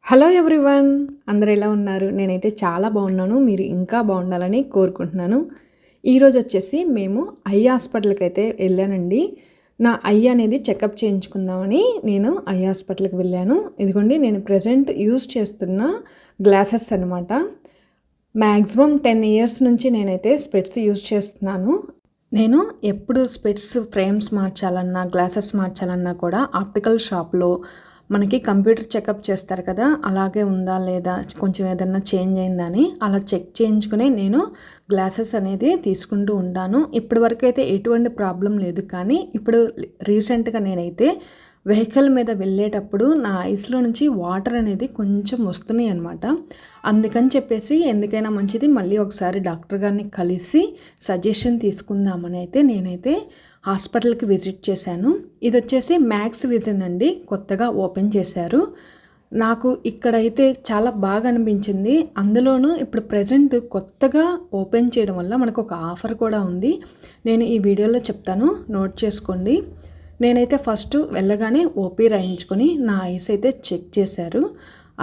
Hello everyone, అందరూ ఎలా ఉన్నారు? నేనైతే చాలా బాగున్నాను. మీరు ఇంకా బాగుండాలని కోరుకుంటున్నాను. ఈరోజు వచ్చేసి మేము ఐ హాస్పిటల్కి అయితే వెళ్ళానండి. నా ఐ అనేది చెకప్ చేయించుకుందామని నేను ఐ హాస్పిటల్కి వెళ్ళాను. ఇదిగోండి, నేను ప్రజెంట్ యూస్ చేస్తున్న గ్లాసెస్ అనమాట. మ్యాక్సిమం 10 ఇయర్స్ నుంచి నేనైతే స్పెట్స్ యూస్ చేస్తున్నాను. నేను ఎప్పుడు స్పెట్స్ ఫ్రేమ్స్ మార్చాలన్నా, గ్లాసెస్ మార్చాలన్నా కూడా ఆప్టికల్ షాప్లో మనకి కంప్యూటర్ చెకప్ చేస్తారు కదా, అలాగే ఉందా లేదా, కొంచెం ఏదన్నా చేంజ్ అయిందా అని అలా చెక్ చేయించుకుని నేను గ్లాసెస్ అనేది తీసుకుంటూ ఉంటాను. ఇప్పటి వరకు అయితే ఎటువంటి ప్రాబ్లం లేదు. కానీ ఇప్పుడు రీసెంట్గా నేనైతే వెహికల్ మీద వెళ్ళేటప్పుడు నా ఐస్లో నుంచి వాటర్ అనేది కొంచెం వస్తున్నాయి అనమాట. అందుకని చెప్పేసి ఎందుకైనా మంచిది మళ్ళీ ఒకసారి డాక్టర్ గారిని కలిసి సజెషన్ తీసుకుందామని అయితే నేనైతే హాస్పిటల్కి విజిట్ చేశాను. ఇది వచ్చేసి మ్యాక్స్ విజన్ అండి, కొత్తగా ఓపెన్ చేశారు. నాకు ఇక్కడైతే చాలా బాగా అనిపించింది. అందులోనూ ఇప్పుడు ప్రజెంట్ కొత్తగా ఓపెన్ చేయడం వల్ల మనకు ఒక ఆఫర్ కూడా ఉంది. నేను ఈ వీడియోలో చెప్తాను, నోట్ చేసుకోండి. నేనైతే ఫస్ట్ వెళ్ళగానే ఓపీ రాయించుకొని నా ఐస్ అయితే చెక్ చేశారు.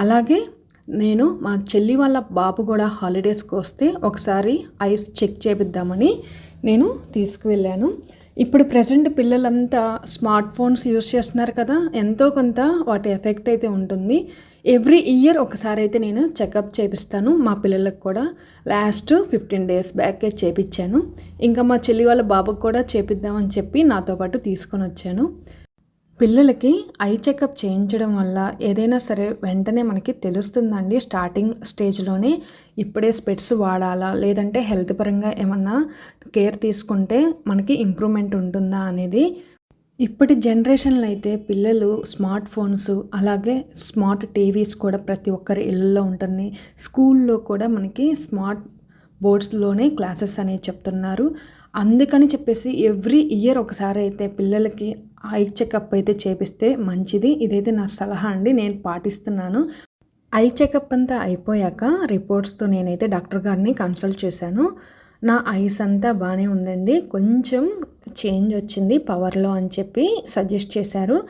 అలాగే నేను మా చెల్లి వాళ్ళ బాబు కూడా హాలిడేస్కి వస్తే ఒకసారి ఐస్ చెక్ చేపిద్దామని నేను తీసుకువెళ్ళాను. ఇప్పుడు ప్రజెంట్ పిల్లలంతా స్మార్ట్ ఫోన్స్ యూస్ చేస్తున్నారు కదా, ఎంతో కొంత వాటి ఎఫెక్ట్ అయితే ఉంటుంది. ఎవ్రీ ఇయర్ ఒకసారి అయితే నేను చెకప్ చేపిస్తాను. మా పిల్లలకు కూడా లాస్ట్ 15 డేస్ బ్యాకే చేపించాను. ఇంకా మా చెల్లి వాళ్ళ బాబుకు కూడా చేపిద్దామని చెప్పి నాతో పాటు తీసుకొని వచ్చాను. పిల్లలకి ఐ చెకప్ చేయించడం వల్ల ఏదైనా సరే వెంటనే మనకి తెలుస్తుందండి. స్టార్టింగ్ స్టేజ్లోనే ఇప్పుడే స్పెట్స్ వాడాలా, లేదంటే హెల్త్ పరంగా ఏమన్నా కేర్ తీసుకుంటే మనకి ఇంప్రూవ్మెంట్ ఉంటుందా అనేది. ఇప్పటి జనరేషన్లో అయితే పిల్లలు స్మార్ట్ ఫోన్స్, అలాగే స్మార్ట్ టీవీస్ కూడా ప్రతి ఒక్కరి ఇళ్ళల్లో ఉంటుంది. స్కూల్లో కూడా మనకి స్మార్ట్ బోర్డ్స్లోనే క్లాసెస్ అనేవి చెప్తున్నారు. అందుకని చెప్పేసి ఎవ్రీ ఇయర్ ఒకసారి అయితే పిల్లలకి ఐ చెకప్ అయితే చేపిస్తే మంచిది. ఇదైతే నా సలహా అండి, నేను పాటిస్తున్నాను. ఐ చెకప్ అంతా అయిపోయాక రిపోర్ట్స్తో నేనైతే డాక్టర్ గారిని కన్సల్ట్ చేశాను. నా ఐస్ అంతా బాగానే ఉందండి, కొంచెం చేంజ్ వచ్చింది పవర్లో అని చెప్పి సజెస్ట్ చేశారు.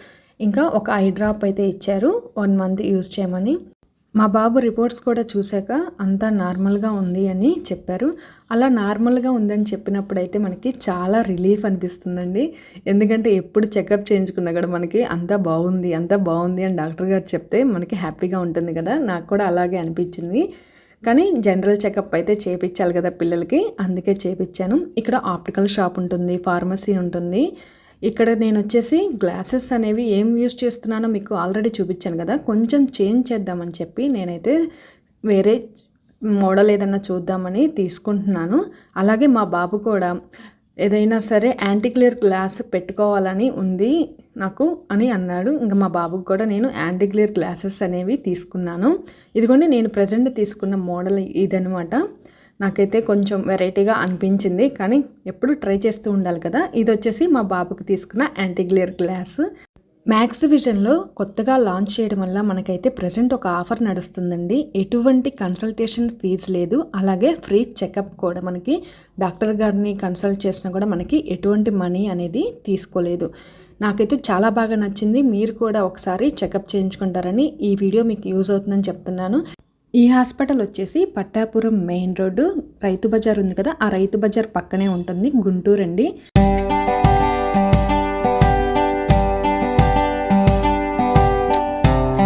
ఇంకా ఒక ఐ డ్రాప్ అయితే ఇచ్చారు 1 మంత్ యూజ్ చేయమని. మా బాబు రిపోర్ట్స్ కూడా చూశాక అంతా నార్మల్గా ఉంది అని చెప్పారు. అలా నార్మల్గా ఉందని చెప్పినప్పుడైతే మనకి చాలా రిలీఫ్ అనిపిస్తుందండి. ఎందుకంటే ఎప్పుడు చెకప్ చేయించుకున్నా కూడా మనకి అంతా బాగుంది అని డాక్టర్ గారు చెప్తే మనకి హ్యాపీగా ఉంటుంది కదా. నాకు కూడా అలాగే అనిపించింది. కానీ జనరల్ చెకప్ అయితే చేయించాలి కదా పిల్లలకి, అందుకే చేయించాను. ఇక్కడ ఆప్టికల్ షాప్ ఉంటుంది, ఫార్మసీ ఉంటుంది. ఇక్కడ నేను వచ్చేసి గ్లాసెస్ అనేవి ఏం యూస్ చేస్తున్నానో మీకు ఆల్రెడీ చూపించాను కదా, కొంచెం చేంజ్ చేద్దామని చెప్పి నేనైతే వేరే మోడల్ ఏదన్నా చూద్దామని తీసుకుంటున్నాను. అలాగే మా బాబు కూడా ఏదైనా సరే యాంటీ గ్లేర్ గ్లాస్ పెట్టుకోవాలని ఉంది నాకు అని అన్నాడు. ఇంకా మా బాబుకు కూడా నేను యాంటీ గ్లేర్ గ్లాసెస్ అనేవి తీసుకున్నాను. ఇదిగోండి, నేను ప్రజెంట్ తీసుకున్న మోడల్ ఇదనమాట. నాకైతే కొంచెం వెరైటీగా అనిపించింది, కానీ ఎప్పుడు ట్రై చేస్తూ ఉండాలి కదా. ఇది వచ్చేసి మా బాబుకి తీసుకున్న యాంటీ గ్లేర్ గ్లాస్. మ్యాక్స్ విజన్లో కొత్తగా లాంచ్ చేయడం వల్ల మనకైతే ప్రజెంట్ ఒక ఆఫర్ నడుస్తుందండి. ఎటువంటి కన్సల్టేషన్ ఫీజు లేదు, అలాగే ఫ్రీ చెకప్ కూడా. మనకి డాక్టర్ గారిని కన్సల్ట్ చేసినా కూడా మనకి ఎటువంటి మనీ అనేది తీసుకోలేదు. నాకైతే చాలా బాగా నచ్చింది. మీరు కూడా ఒకసారి చెకప్ చేయించుకుంటారని ఈ వీడియో మీకు యూజ్ అవుతుందని చెప్తున్నాను. ఈ హాస్పిటల్ వచ్చేసి పట్టాపురం మెయిన్ రోడ్డు, రైతు బజార్ ఉంది కదా, ఆ రైతు బజార్ పక్కనే ఉంటుంది, గుంటూరు అండి.